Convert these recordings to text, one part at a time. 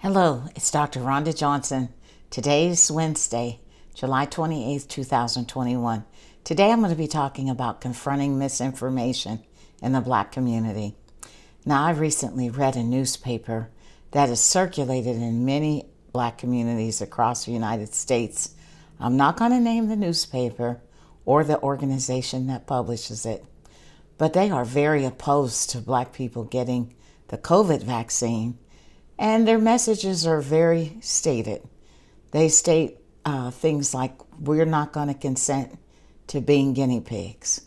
Hello, it's Dr. Rhonda Johnson. Today is Wednesday, July 28th, 2021. Today I'm going to be talking about confronting misinformation in the Black community. Now, I recently read a newspaper that is circulated in many Black communities across the United States. I'm not going to name the newspaper or the organization that publishes it, but they are very opposed to Black people getting the COVID vaccine. And their messages are very stated. They state things like, we're not going to consent to being guinea pigs.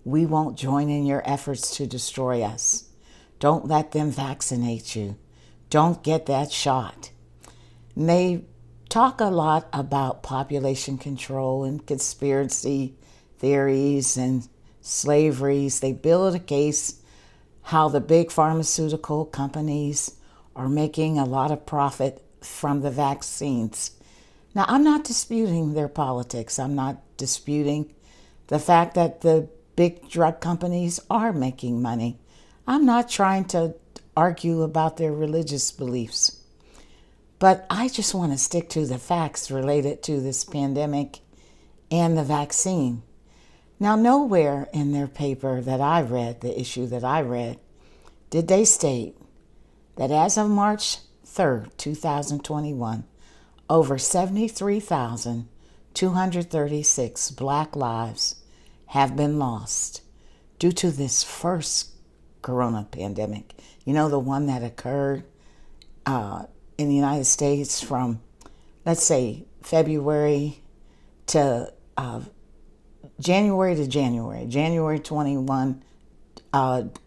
We won't join in your efforts to destroy us. Don't let them vaccinate you. Don't get that shot. And they talk a lot about population control and conspiracy theories and slaveries. They build a case how the big pharmaceutical companies are making a lot of profit from the vaccines. Now, I'm not disputing their politics. I'm not disputing the fact that the big drug companies are making money. I'm not trying to argue about their religious beliefs. But I just want to stick to the facts related to this pandemic and the vaccine. Now, nowhere in their paper that I read, the issue that I read, did they state that as of March 3rd, 2021, over 73,236 Black lives have been lost due to this first corona pandemic. You know, the one that occurred in the United States from, let's say, February to January 21,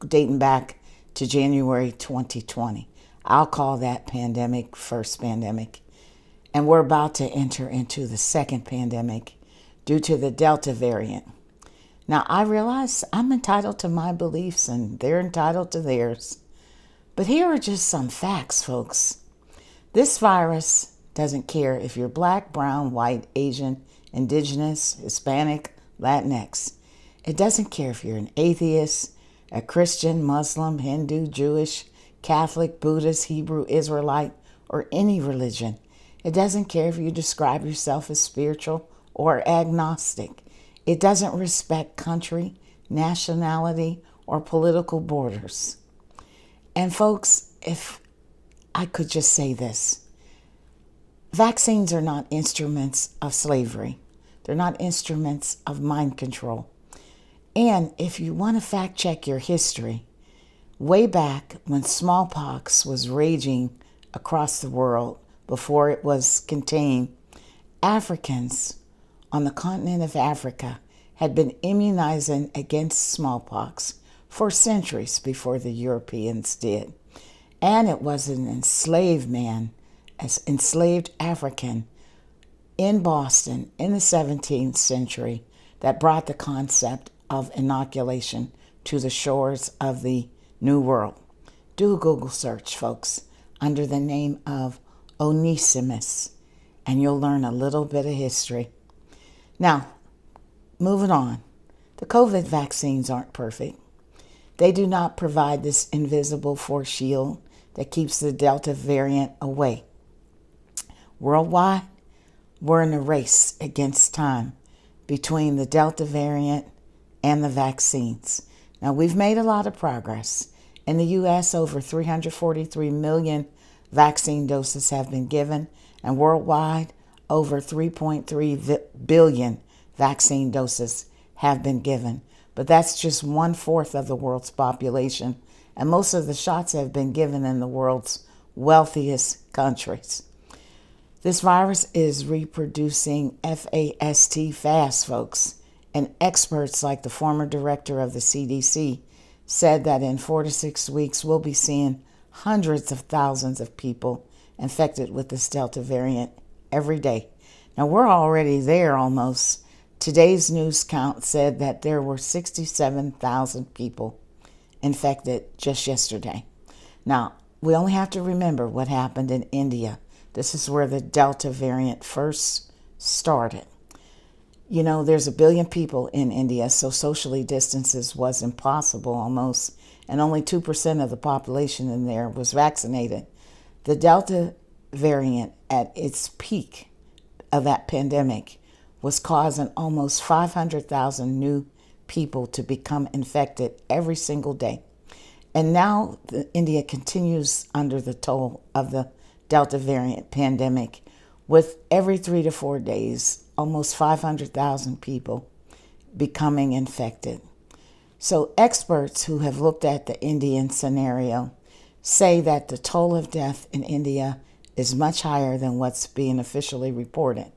dating back to January 2020. I'll call that pandemic first pandemic. And we're about to enter into the second pandemic due to the Delta variant. Now, I realize I'm entitled to my beliefs and they're entitled to theirs. But here are just some facts, folks. This virus doesn't care if you're Black, brown, white, Asian, Indigenous, Hispanic, Latinx. It doesn't care if you're an atheist, a Christian, Muslim, Hindu, Jewish, Catholic, Buddhist, Hebrew, Israelite, or any religion. It doesn't care if you describe yourself as spiritual or agnostic. It doesn't respect country, nationality, or political borders. And folks, if I could just say this, vaccines are not instruments of slavery. They're not instruments of mind control. And if you want to fact check your history, way back when smallpox was raging across the world before it was contained, Africans on the continent of Africa had been immunizing against smallpox for centuries before the Europeans did. And it was an enslaved man, an enslaved African in Boston in the 17th century that brought the concept of inoculation to the shores of the New World. Do a Google search, folks, under the name of Onesimus, and you'll learn a little bit of history. Now, moving on. The COVID vaccines aren't perfect. They do not provide this invisible force shield that keeps the Delta variant away. Worldwide, we're in a race against time between the Delta variant and the vaccines. Now, we've made a lot of progress. In the U.S., over 343 million vaccine doses have been given, and worldwide, over 3.3 billion vaccine doses have been given. But that's just 1/4 of the world's population, and most of the shots have been given in the world's wealthiest countries. This virus is reproducing fast, folks. And experts like the former director of the CDC said that in 4 to 6 weeks, we'll be seeing hundreds of thousands of people infected with this Delta variant every day. Now, we're already there almost. Today's news count said that there were 67,000 people infected just yesterday. Now, we only have to remember what happened in India. This is where the Delta variant first started. You know, there's 1 billion people in India, so socially distances was impossible almost, and only 2% of the population in there was vaccinated. The Delta variant at its peak of that pandemic was causing almost 500,000 new people to become infected every single day. And now India continues under the toll of the Delta variant pandemic, with every 3 to 4 days, almost 500,000 people becoming infected. So experts who have looked at the Indian scenario say that the toll of death in India is much higher than what's being officially reported.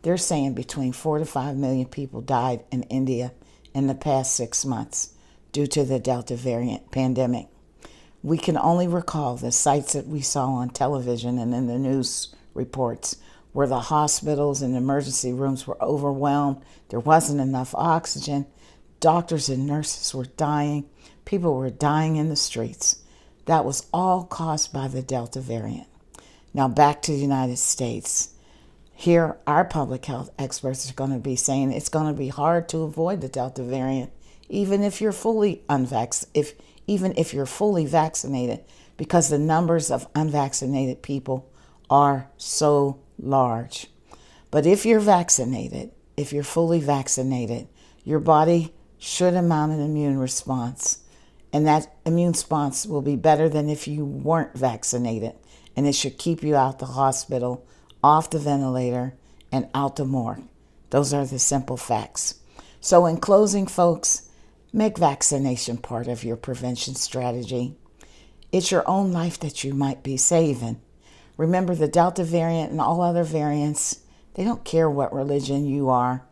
They're saying between 4 to 5 million people died in India in the past 6 months due to the Delta variant pandemic. We can only recall the sights that we saw on television and in the news reports where the hospitals and emergency rooms were overwhelmed. There wasn't enough oxygen. Doctors and nurses were dying. People were dying in the streets. That was all caused by the Delta variant. Now back to the United States. Here, our public health experts are going to be saying it's going to be hard to avoid the Delta variant, even if you're fully vaccinated, because the numbers of unvaccinated people are so large. But if you're vaccinated, if you're fully vaccinated, your body should mount an immune response. And that immune response will be better than if you weren't vaccinated. And it should keep you out the hospital, off the ventilator, and out the morgue. Those are the simple facts. So in closing, folks, make vaccination part of your prevention strategy. It's your own life that you might be saving. Remember, the Delta variant and all other variants, they don't care what religion you are.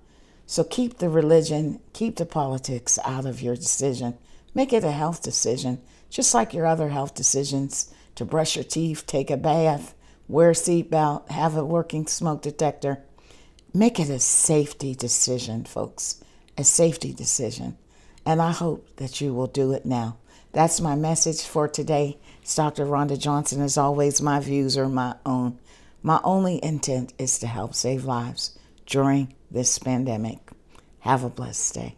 So keep the religion, keep the politics out of your decision. Make it a health decision, just like your other health decisions, to brush your teeth, take a bath, wear a seatbelt, have a working smoke detector. Make it a safety decision, folks, a safety decision. And I hope that you will do it now. That's my message for today. It's Dr. Rhonda Johnson. As always, my views are my own. My only intent is to help save lives during this pandemic. Have a blessed day.